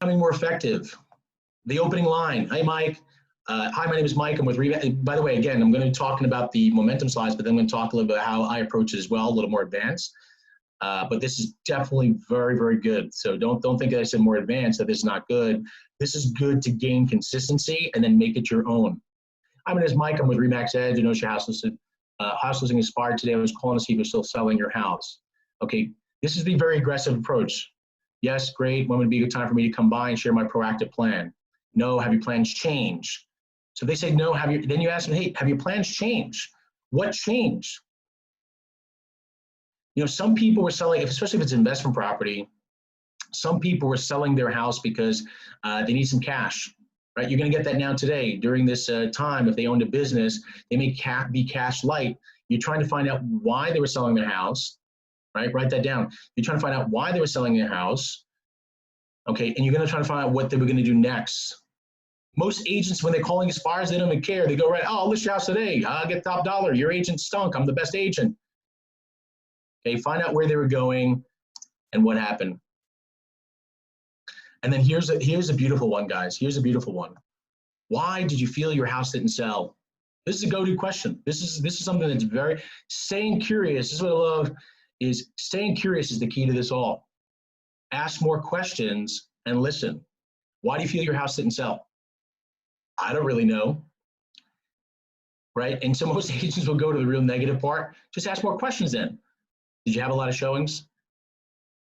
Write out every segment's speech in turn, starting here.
becoming more effective. The opening line, hey Mike, hi, my name is Mike, I'm with By the way, again, I'm going to be talking about the momentum slides, but then I'm going to talk a little bit about how I approach it as well, a little more advanced. But this is definitely very, very good. So don't think that I said more advanced, that this is not good. This is good to gain consistency and then make it your own. Hi, my name is Mike, I'm with Remax Edge, your house listed. House listing expired today. I was calling to see if you're still selling your house. Okay, this is the very aggressive approach. Yes, great. When would be a good time for me to come by and share my proactive plan? No, have your plans changed? So they say no, then you ask them, hey, have your plans changed? What changed? Some people were selling, especially if it's investment property, some people were selling their house because they need some cash, right? You're going to get that now today during this time. If they owned a business, they may be cash light. You're trying to find out why they were selling their house, right? Write that down. You're trying to find out why they were selling their house, okay? And you're going to try to find out what they were going to do next. Most agents, when they're calling expires, they don't even care. They go right, oh, I'll list your house today. I'll get top dollar. Your agent stunk. I'm the best agent. Okay, find out where they were going and what happened. And then here's a beautiful one, guys. Here's a beautiful one. Why did you feel your house didn't sell? This is a go-to question. This is something that's very, staying curious. This is what I love, is staying curious is the key to this all. Ask more questions and listen. Why do you feel your house didn't sell? I don't really know, right? And so most agents will go to the real negative part. Just ask more questions then. Did you have a lot of showings?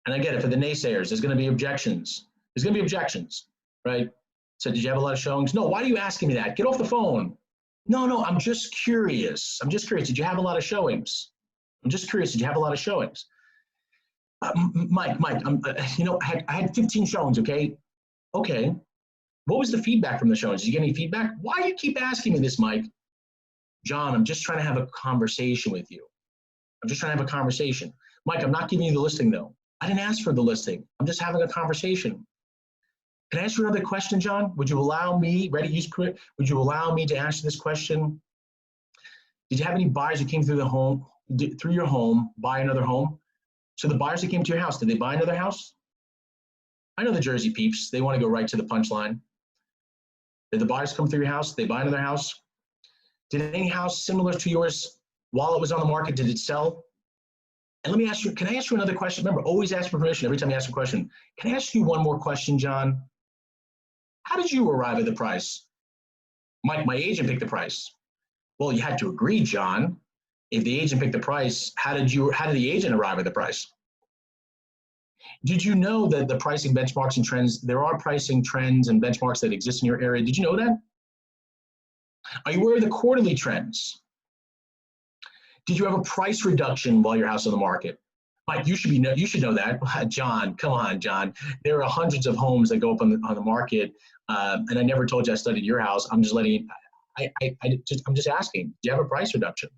And I get it, for the naysayers, there's going to be objections. There's going to be objections, right? So did you have a lot of showings? No, why are you asking me that? Get off the phone. No, I'm just curious. I'm just curious. Did you have a lot of showings? I'm just curious. Did you have a lot of showings? Mike, I had 15 showings, okay? Okay. What was the feedback from the showings? Did you get any feedback? Why do you keep asking me this, Mike? John, I'm just trying to have a conversation with you. I'm just trying to have a conversation. Mike, I'm not giving you the listing though. I didn't ask for the listing. I'm just having a conversation. Can I ask you another question, John? Would you allow me, would you allow me to answer this question? Did you have any buyers who came through your home, buy another home? So the buyers that came to your house, did they buy another house? I know the Jersey peeps. They want to go right to the punchline. Did the buyers come through your house? Did they buy another house? Did any house similar to yours, while it was on the market, did it sell? And let me ask you, can I ask you another question? Remember, always ask for permission every time you ask a question. Can I ask you one more question, John? How did you arrive at the price? Mike, my agent picked the price. Well, you had to agree, John. If the agent picked the price, how did the agent arrive at the price? Did you know that the pricing benchmarks and trends, there are pricing trends and benchmarks that exist in your area? Did you know that? Are you aware of the quarterly trends? Did you have a price reduction while your house is on the market? Mike, you should know that. John, come on, John. There are hundreds of homes that go up on the market, and I never told you I studied your house. I'm just letting you, I'm just asking. Do you have a price reduction?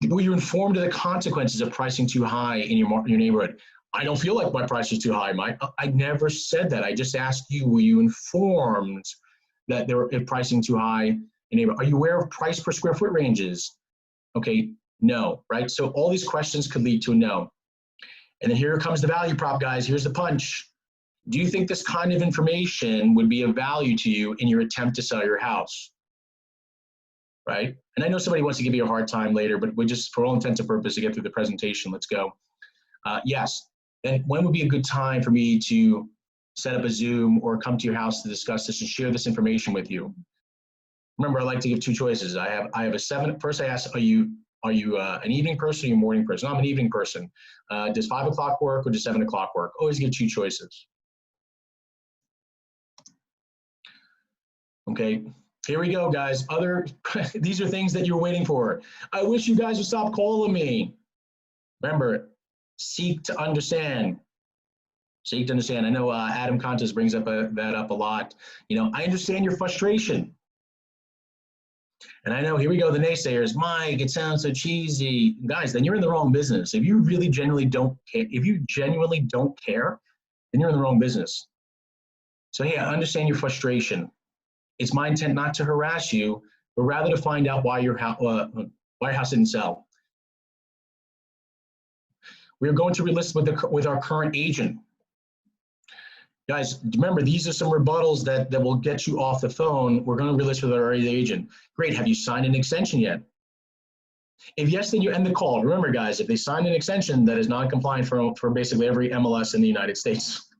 Were you informed of the consequences of pricing too high in your neighborhood? I don't feel like my price is too high, Mike. I never said that. I just asked you, were you informed that they were pricing too high in neighborhood? Are you aware of price per square foot ranges? Okay, no, right? So all these questions could lead to a no. And then here comes the value prop, guys. Here's the punch. Do you think this kind of information would be of value to you in your attempt to sell your house? Right? And I know somebody wants to give you a hard time later, but we just, for all intents and purposes, to get through the presentation, let's go. Yes. Then when would be a good time for me to set up a Zoom or come to your house to discuss this and share this information with you? Remember, I like to give two choices. I have a 7. First, I ask, are you an evening person or are you a morning person? I'm an evening person. Does 5 o'clock work or does 7 o'clock work? Always give two choices. Okay, here we go, guys. These are things that you're waiting for. I wish you guys would stop calling me. Remember, seek to understand. Seek to understand. I know Adam Contis brings up that up a lot. I understand your frustration. And I know, here we go, the naysayers. Mike, it sounds so cheesy. Guys, then you're in the wrong business. If you really genuinely don't care, then you're in the wrong business. So yeah, I understand your frustration. It's my intent not to harass you, but rather to find out why your house didn't sell. We're going to relist with our current agent. Guys, remember, these are some rebuttals that will get you off the phone. We're going to relist with our agent. Great. Have you signed an extension yet? If yes, then you end the call. Remember, guys, if they sign an extension that is non-compliant for basically every MLS in the United States,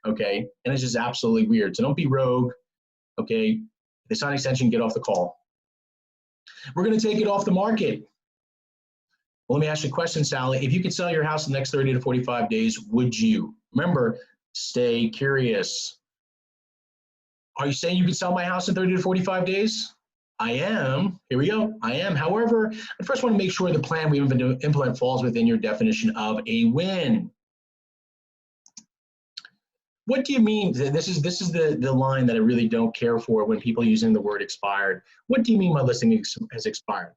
okay, and it's just absolutely weird. So don't be rogue, okay? If they sign an extension, get off the call. We're going to take it off the market. Well, let me ask you a question, Sally. If you could sell your house in the next 30 to 45 days, would you? Remember, stay curious. Are you saying you could sell my house in 30 to 45 days? I am. Here we go. I am. However, I first want to make sure the plan we implement falls within your definition of a win. What do you mean? This is the line that I really don't care for when people using the word expired. What do you mean my listing has expired?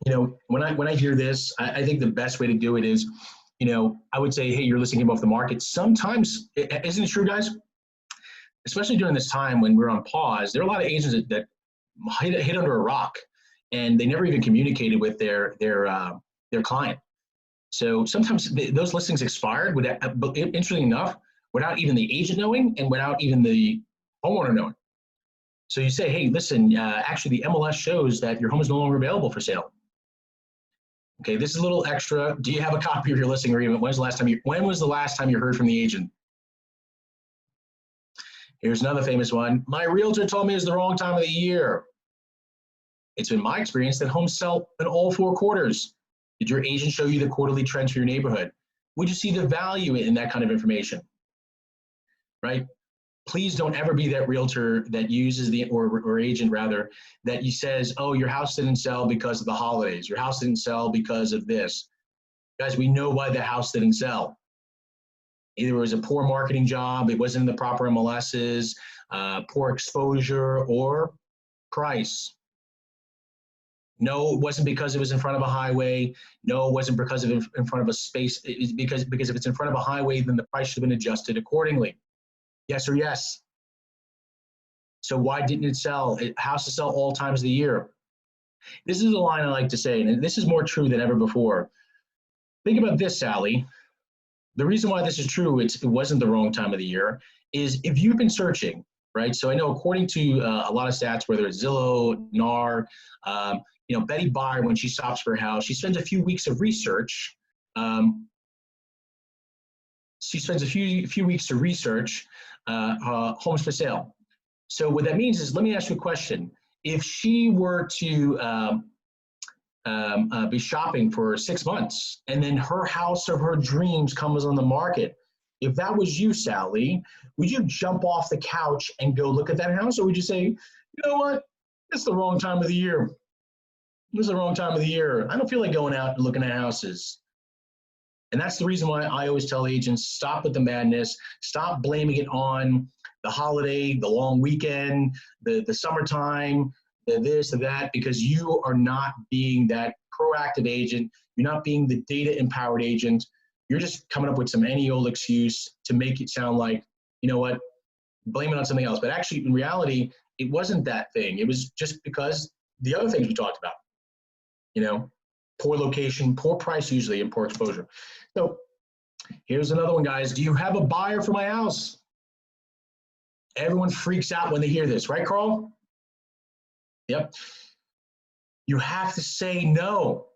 You know, when I hear this, I think the best way to do it is, you know, I would say, hey, your listing came off the market. Sometimes, isn't it true, guys? Especially during this time when we're on pause, there are a lot of agents that hit under a rock, and they never even communicated with their client. So sometimes those listings expired, interestingly enough, without even the agent knowing and without even the homeowner knowing. So you say, hey, listen, actually the MLS shows that your home is no longer available for sale. Okay, this is a little extra. Do you have a copy of your listing agreement? When was the last time you heard from the agent? Here's another famous one. My realtor told me it's the wrong time of the year. It's been my experience that homes sell in all 4 quarters. Did your agent show you the quarterly trends for your neighborhood? Would you see the value in that kind of information? Right? Please don't ever be that realtor that uses or agent rather, that says, oh, your house didn't sell because of the holidays. Your house didn't sell because of this. Guys, we know why the house didn't sell. Either it was a poor marketing job, it wasn't in the proper MLSs, poor exposure, or price. No, it wasn't because it was in front of a highway. No, it wasn't because of in front of a space. It's because if it's in front of a highway, then the price should have been adjusted accordingly. Yes or yes? So why didn't it sell? Houses sell all times of the year. This is a line I like to say, and this is more true than ever before. Think about this, Sally. The reason why this is true, it wasn't the wrong time of the year, is if you've been searching, right? So I know according to a lot of stats, whether it's Zillow, NAR, you know, Betty Buyer, when she shops for a house, she spends a few weeks of research. She spends a few weeks to research homes for sale. So what that means is, let me ask you a question. If she were to be shopping for 6 months, and then her house of her dreams comes on the market, if that was you, Sally, would you jump off the couch and go look at that house? Or would you say, you know what, it's the wrong time of the year. This is the wrong time of the year. I don't feel like going out and looking at houses. And that's the reason why I always tell agents, stop with the madness, stop blaming it on the holiday, the long weekend, the summertime, the this, the that, because you are not being that proactive agent. You're not being the data-empowered agent. You're just coming up with some any old excuse to make it sound like, you know what, blame it on something else. But actually, in reality, it wasn't that thing. It was just because the other things we talked about, you know, poor location, poor price usually, and poor exposure. So here's another one, guys. Do you have a buyer for my house? Everyone freaks out when they hear this, right, Carl? Yep. You have to say no.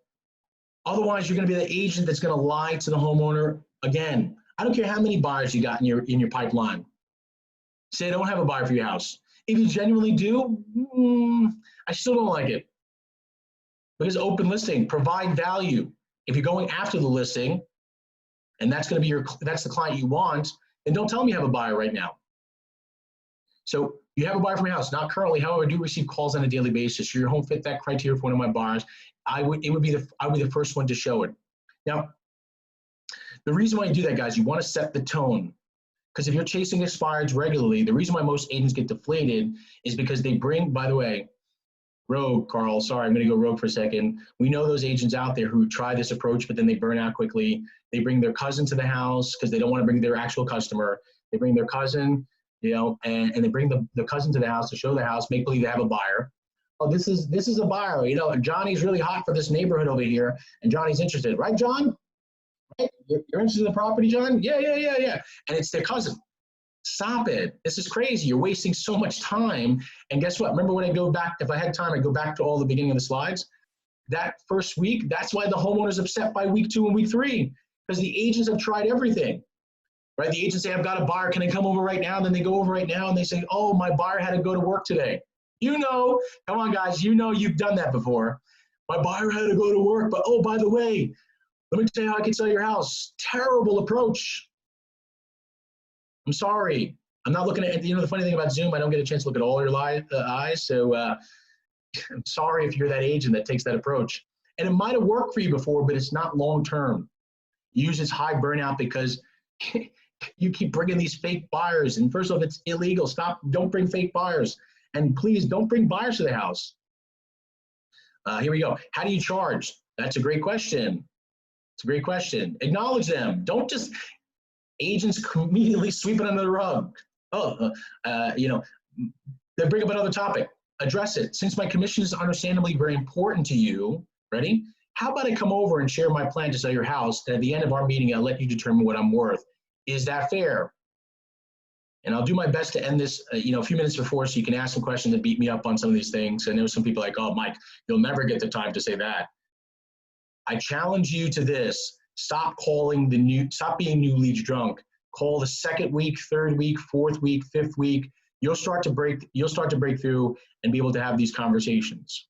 Otherwise, you're going to be the agent that's going to lie to the homeowner again. I don't care how many buyers you got in your pipeline. Say I don't have a buyer for your house. If you genuinely do, I still don't like it. Because open listing, provide value. If you're going after the listing, and that's going to be that's the client you want, then don't tell me you have a buyer right now. So you have a buyer for your house, not currently. However, I do receive calls on a daily basis. Should your home fit that criteria for one of my buyers? I would be the first one to show it. Now, the reason why you do that, guys, you want to set the tone. Because if you're chasing expireds regularly, the reason why most agents get deflated is because they bring, by the way, rogue, Carl, sorry, I'm going to go rogue for a second. We know those agents out there who try this approach, but then they burn out quickly. They bring their cousin to the house because they don't want to bring their actual customer. They bring their cousin, you know, and they bring the cousin to the house to show the house, make believe they have a buyer. Oh, this is a buyer, you know, and Johnny's really hot for this neighborhood over here, and Johnny's interested, right, John? Hey, you're interested in the property, John? Yeah, yeah, yeah, yeah. And it's their cousin. Stop it. This is crazy. You're wasting so much time. And guess what? Remember when I go back, if I had time, I go back to all the beginning of the slides. That first week, that's why the homeowner's upset by week 2 and week 3, because the agents have tried everything, right? The agents say, I've got a buyer. Can I come over right now? And then they go over right now and they say, oh, my buyer had to go to work today. You know, come on, guys. You know you've done that before. My buyer had to go to work, but oh, by the way, let me tell you how I can sell your house. Terrible approach. I'm sorry. I'm not looking at, the funny thing about Zoom, I don't get a chance to look at all your eyes. So I'm sorry if you're that agent that takes that approach. And it might have worked for you before, but it's not long-term. Uses high burnout because you keep bringing these fake buyers. And first off, it's illegal. Stop. Don't bring fake buyers. And please don't bring buyers to the house. Here we go. How do you charge? That's a great question. It's a great question. Acknowledge them. Don't just agents immediately sweep it under the rug. They bring up another topic. Address it. Since my commission is understandably very important to you, ready? How about I come over and share my plan to sell your house, and at the end of our meeting, I'll let you determine what I'm worth. Is that fair? And I'll do my best to end this, a few minutes before, so you can ask some questions and beat me up on some of these things. I know some people are like, oh, Mike, you'll never get the time to say that. I challenge you to this. Stop being new leads drunk. Call the second week, third week, fourth week, fifth week. You'll start to break through and be able to have these conversations.